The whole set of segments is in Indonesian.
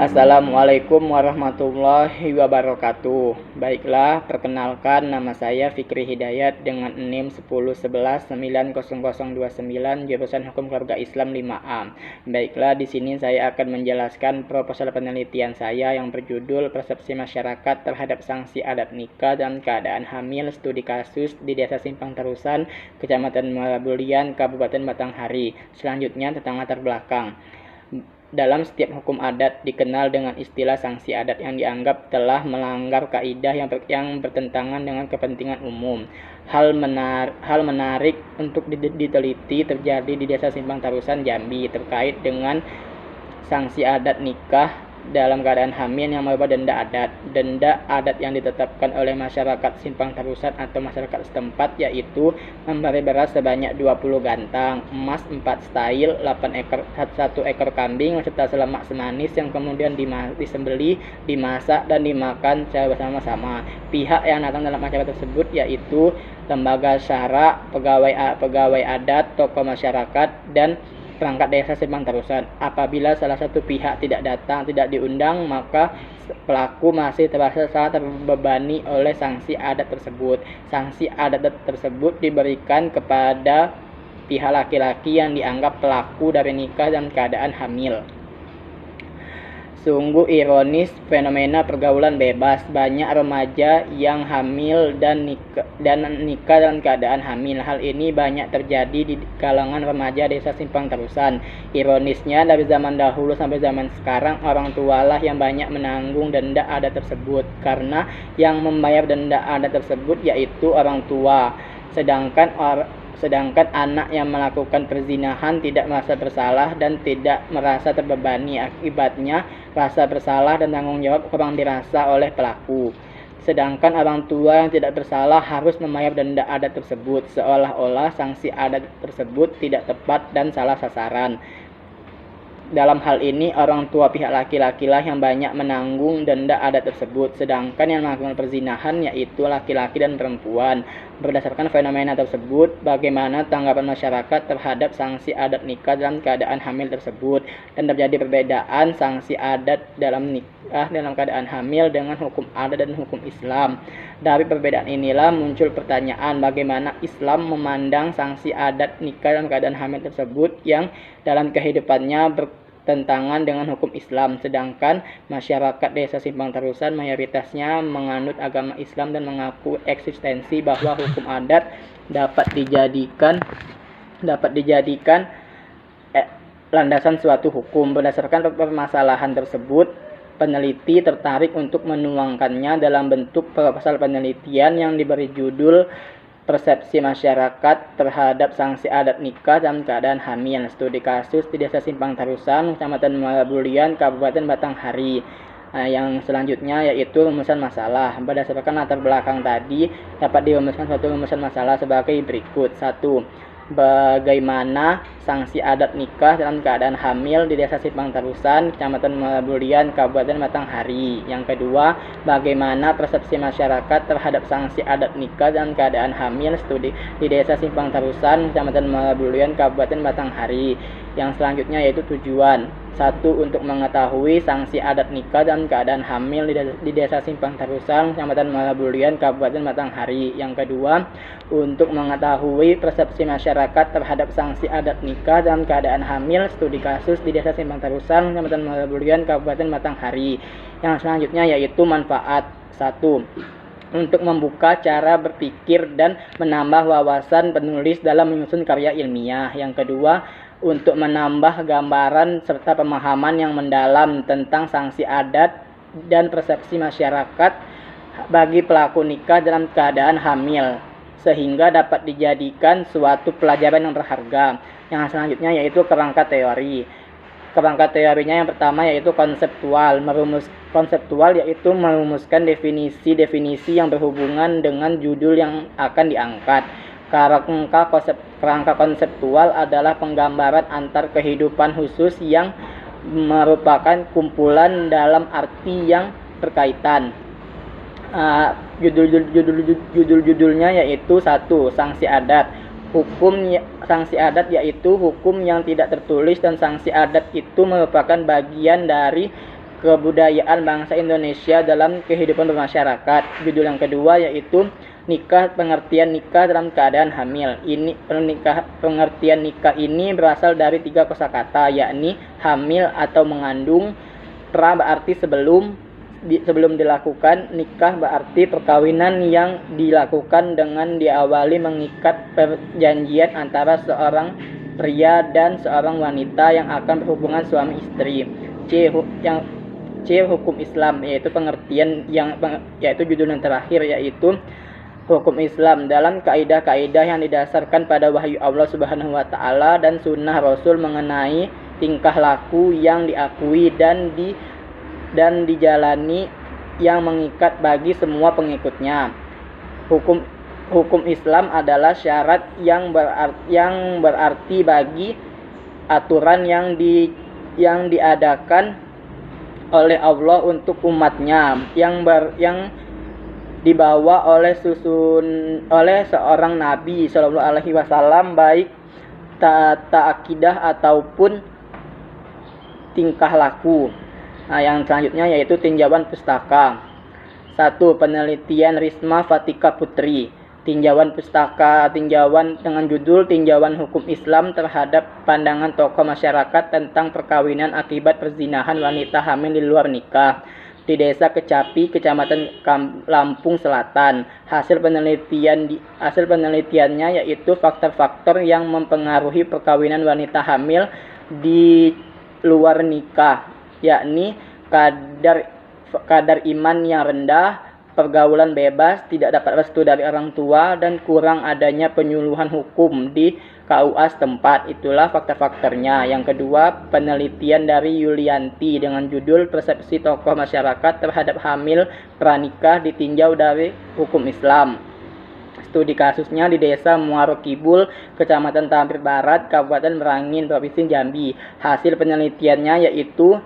Assalamualaikum warahmatullahi wabarakatuh. Baiklah, perkenalkan nama saya Fikri Hidayat dengan NIM 10119029 jurusan Hukum Keluarga Islam 5A. Baiklah, di sini saya akan menjelaskan proposal penelitian saya yang berjudul Persepsi Masyarakat Terhadap Sanksi Adat Nikah dan Keadaan Hamil Studi Kasus di Desa Simpang Terusan, Kecamatan Muara Bulian, Kabupaten Batanghari. Selanjutnya tentang latar belakang. Dalam setiap hukum adat dikenal dengan istilah sanksi adat yang dianggap telah melanggar kaidah yang bertentangan dengan kepentingan umum. Hal menarik untuk diteliti terjadi di Desa Simpang Tarusan, Jambi terkait dengan sanksi adat nikah dalam keadaan hamil yang merubah denda adat. Denda adat yang ditetapkan oleh masyarakat Simpang Tarusan atau masyarakat setempat yaitu memberi beras sebanyak 20 gantang, emas 4 stail, 8 ekor, 1 ekor kambing serta selemak semanis yang kemudian disembelih, dimasak dan dimakan secara bersama-sama. Pihak yang datang dalam acara tersebut yaitu lembaga syara, pegawai adat, tokoh masyarakat dan perangkat desa Simpang Tarusan. Apabila salah satu pihak tidak datang, tidak diundang, maka pelaku masih terasa terbebani oleh sanksi adat tersebut. Sanksi adat tersebut diberikan kepada pihak laki-laki yang dianggap pelaku dari nikah dalam keadaan hamil. Sungguh ironis fenomena pergaulan bebas. Banyak remaja yang hamil dan nikah dalam keadaan hamil. Hal ini banyak terjadi di kalangan remaja Desa Simpang Terusan. Ironisnya dari zaman dahulu sampai zaman sekarang orang tualah yang banyak menanggung denda adat tersebut, karena yang membayar denda adat tersebut yaitu orang tua. Sedangkan anak yang melakukan perzinahan tidak merasa bersalah dan tidak merasa terbebani. Akibatnya, rasa bersalah dan tanggung jawab kurang dirasa oleh pelaku. Sedangkan orang tua yang tidak bersalah harus membayar denda adat tersebut, seolah-olah sanksi adat tersebut tidak tepat dan salah sasaran. Dalam hal ini, orang tua pihak laki-laki lah yang banyak menanggung denda adat tersebut, sedangkan yang melakukan perzinahan yaitu laki-laki dan perempuan. Berdasarkan fenomena tersebut, bagaimana tanggapan masyarakat terhadap sanksi adat nikah dalam keadaan hamil tersebut, dan terjadi perbedaan sanksi adat dalam nikah dalam keadaan hamil dengan hukum adat dan hukum Islam. Dari perbedaan inilah muncul pertanyaan bagaimana Islam memandang sanksi adat nikah dalam keadaan hamil tersebut yang dalam kehidupannya bertentangan dengan hukum Islam, sedangkan masyarakat Desa Simpang Terusan mayoritasnya menganut agama Islam dan mengaku eksistensi bahwa hukum adat dapat dijadikan landasan suatu hukum. Berdasarkan permasalahan tersebut, peneliti tertarik untuk menuangkannya dalam bentuk proposal penelitian yang diberi judul Persepsi Masyarakat Terhadap Sanksi Adat Nikah dalam Keadaan Hamil Studi Kasus di Desa Simpang Tarusan, Kecamatan Muara Bulian, Kabupaten Batanghari. Yang selanjutnya yaitu rumusan masalah. Berdasarkan latar belakang tadi, dapat dirumuskan suatu rumusan masalah sebagai berikut. 1. Bagaimana sanksi adat nikah dalam keadaan hamil di Desa Simpang Tarusan, Kecamatan Muara Bulian, Kabupaten Batanghari. Yang kedua, bagaimana persepsi masyarakat terhadap sanksi adat nikah dalam keadaan hamil studi di Desa Simpang Tarusan, Kecamatan Muara Bulian, Kabupaten Batanghari. Yang selanjutnya yaitu tujuan. 1. Untuk mengetahui sanksi adat nikah dalam keadaan hamil di Desa Simpang Tarusan, Kecamatan Muara Bulian, Kabupaten Batanghari. Yang kedua, untuk mengetahui persepsi masyarakat terhadap sanksi adat nikah dalam keadaan hamil studi kasus di Desa Simpang Tarusan, Kecamatan Muara Bulian, Kabupaten Batanghari. Yang selanjutnya yaitu manfaat. 1. Untuk membuka cara berpikir dan menambah wawasan penulis dalam menyusun karya ilmiah. Yang kedua, untuk menambah gambaran serta pemahaman yang mendalam tentang sanksi adat dan persepsi masyarakat bagi pelaku nikah dalam keadaan hamil, sehingga dapat dijadikan suatu pelajaran yang berharga. Yang selanjutnya yaitu kerangka teori. Kerangka teorinya yang pertama yaitu konseptual. Konseptual yaitu merumuskan definisi-definisi yang berhubungan dengan judul yang akan diangkat. Kerangka konseptual adalah penggambaran antar kehidupan khusus yang merupakan kumpulan dalam arti yang berkaitan. Judul-judulnya yaitu 1. Sanksi adat. Sanksi adat yaitu hukum yang tidak tertulis, dan sanksi adat itu merupakan bagian dari kebudayaan bangsa Indonesia dalam kehidupan bermasyarakat. Judul yang kedua yaitu nikah, pengertian nikah dalam keadaan hamil. Pengertian nikah ini berasal dari 3 kosakata, yakni hamil atau mengandung, pra berarti sebelum dilakukan, nikah berarti perkawinan yang dilakukan dengan diawali mengikat perjanjian antara seorang pria dan seorang wanita yang akan berhubungan suami istri. Hukum Islam, yaitu pengertian yaitu judul yang terakhir, yaitu hukum Islam dalam kaidah-kaidah yang didasarkan pada wahyu Allah Subhanahu wa taala dan sunnah Rasul mengenai tingkah laku yang diakui dan dijalani yang mengikat bagi semua pengikutnya. Hukum Islam adalah syarat yang berarti bagi aturan yang diadakan oleh Allah untuk umatnya yang dibawa oleh seorang nabi sallallahu alaihi wasallam, baik tata akidah ataupun tingkah laku. Nah, yang selanjutnya yaitu tinjauan pustaka. 1. Penelitian Risma Fatika Putri. Tinjauan dengan judul Tinjauan Hukum Islam terhadap pandangan tokoh masyarakat tentang perkawinan akibat perzinahan wanita hamil di luar nikah di Desa Kecapi, Kecamatan Lampung Selatan. Hasil penelitiannya yaitu faktor-faktor yang mempengaruhi perkawinan wanita hamil di luar nikah, yakni kadar iman yang rendah, pergaulan bebas, tidak dapat restu dari orang tua, dan kurang adanya penyuluhan hukum di KUA setempat. Itulah faktor-faktornya. Yang kedua, penelitian dari Yulianti dengan judul Persepsi Tokoh Masyarakat Terhadap Hamil Pranikah ditinjau dari hukum Islam. Studi kasusnya di Desa Muaro Kibul, Kecamatan Tambir Barat, Kabupaten Merangin, Provinsi Jambi. Hasil penelitiannya yaitu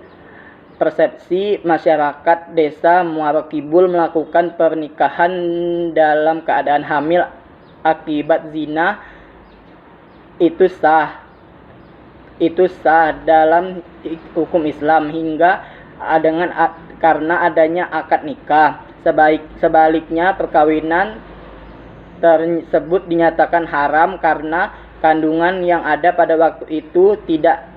persepsi masyarakat Desa Muaro Kibul melakukan pernikahan dalam keadaan hamil akibat zina itu sah dalam hukum Islam hingga karena adanya akad nikah. Sebaliknya perkawinan tersebut dinyatakan haram karena kandungan yang ada pada waktu itu tidak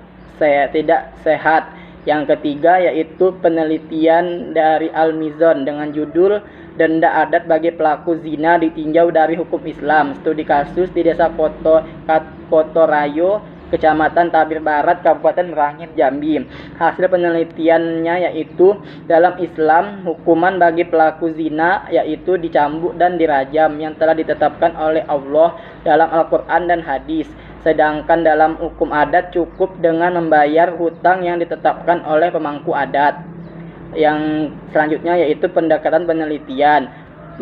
sehat. Yang ketiga yaitu penelitian dari Al-Mizan dengan judul Denda Adat bagi Pelaku Zina ditinjau dari hukum Islam. Studi kasus di Desa Kotorayo, Kecamatan Tabir Barat, Kabupaten Merangin, Jambi. Hasil penelitiannya yaitu dalam Islam hukuman bagi pelaku zina yaitu dicambuk dan dirajam yang telah ditetapkan oleh Allah dalam Al-Quran dan hadis. Sedangkan dalam hukum adat cukup dengan membayar hutang yang ditetapkan oleh pemangku adat. Yang selanjutnya yaitu pendekatan penelitian.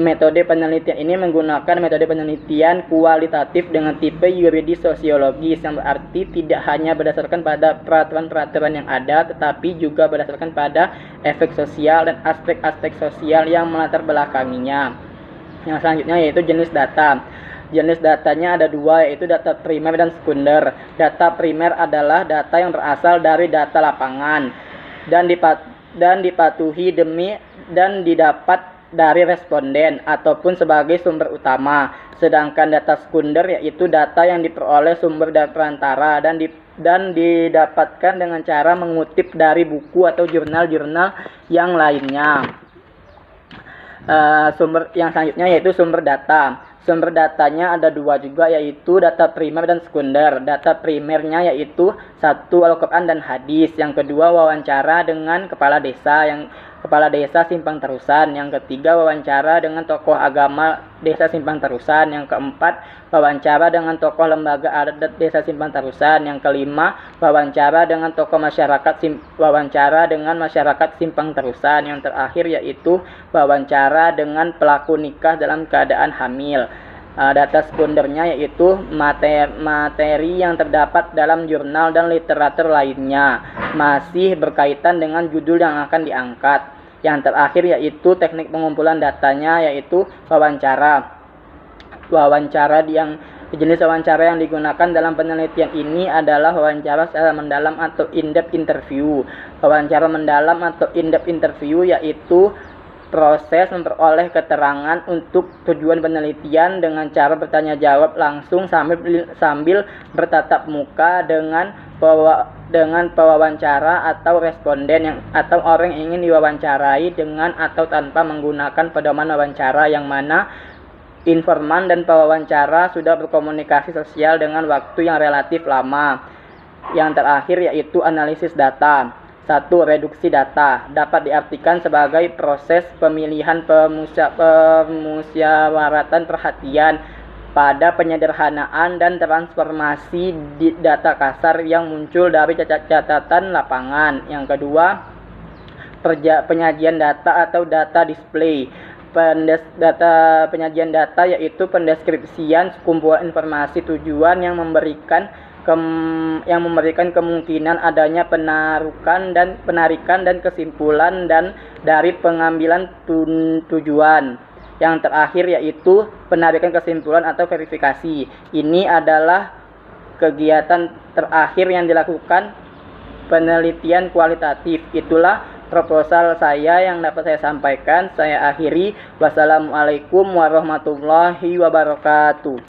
Metode penelitian ini menggunakan metode penelitian kualitatif dengan tipe yuridis sosiologis, yang berarti tidak hanya berdasarkan pada peraturan-peraturan yang ada, tetapi juga berdasarkan pada efek sosial dan aspek-aspek sosial yang melatar belakanginya. Yang selanjutnya yaitu jenis data. Jenis datanya ada 2, yaitu data primer dan sekunder. Data primer adalah data yang berasal dari data lapangan dan dipatuhi dan didapat dari responden ataupun sebagai sumber utama. Sedangkan data sekunder yaitu data yang diperoleh sumber dari perantara dan didapatkan dengan cara mengutip dari buku atau jurnal-jurnal yang lainnya. Sumber yang selanjutnya yaitu sumber data. Sumber datanya ada 2 juga, yaitu data primer dan sekunder. Data primernya yaitu 1 Al-Quran dan hadis. Yang kedua wawancara dengan kepala desa Simpang Terusan. Yang ketiga wawancara dengan tokoh agama desa Simpang Terusan. Yang keempat wawancara dengan tokoh lembaga adat desa Simpang Terusan. Yang kelima wawancara dengan tokoh masyarakat Simpang Terusan. Yang terakhir yaitu wawancara dengan pelaku nikah dalam keadaan hamil. Data sekundernya yaitu materi yang terdapat dalam jurnal dan literatur lainnya, masih berkaitan dengan judul yang akan diangkat. Yang terakhir yaitu teknik pengumpulan datanya, yaitu wawancara Jenis wawancara yang digunakan dalam penelitian ini adalah wawancara secara mendalam atau in-depth interview. Wawancara mendalam atau in-depth interview yaitu proses memperoleh keterangan untuk tujuan penelitian dengan cara bertanya jawab langsung sambil bertatap muka dengan pewawancara atau responden atau orang yang ingin diwawancarai dengan atau tanpa menggunakan pedoman wawancara, yang mana informan dan pewawancara sudah berkomunikasi sosial dengan waktu yang relatif lama. Yang terakhir yaitu analisis data. 1. Reduksi data dapat diartikan sebagai proses pemilihan pemusyawaratan perhatian pada penyederhanaan dan transformasi data kasar yang muncul dari catatan lapangan. Yang kedua, penyajian data atau data display. Penyajian data yaitu pendeskripsian kumpulan informasi tujuan yang memberikan kemungkinan adanya penarikan dan kesimpulan dan dari pengambilan tujuan. Yang terakhir yaitu penarikan kesimpulan atau verifikasi. Ini adalah kegiatan terakhir yang dilakukan penelitian kualitatif. Itulah proposal saya yang dapat saya sampaikan. Saya akhiri. Wassalamualaikum warahmatullahi wabarakatuh.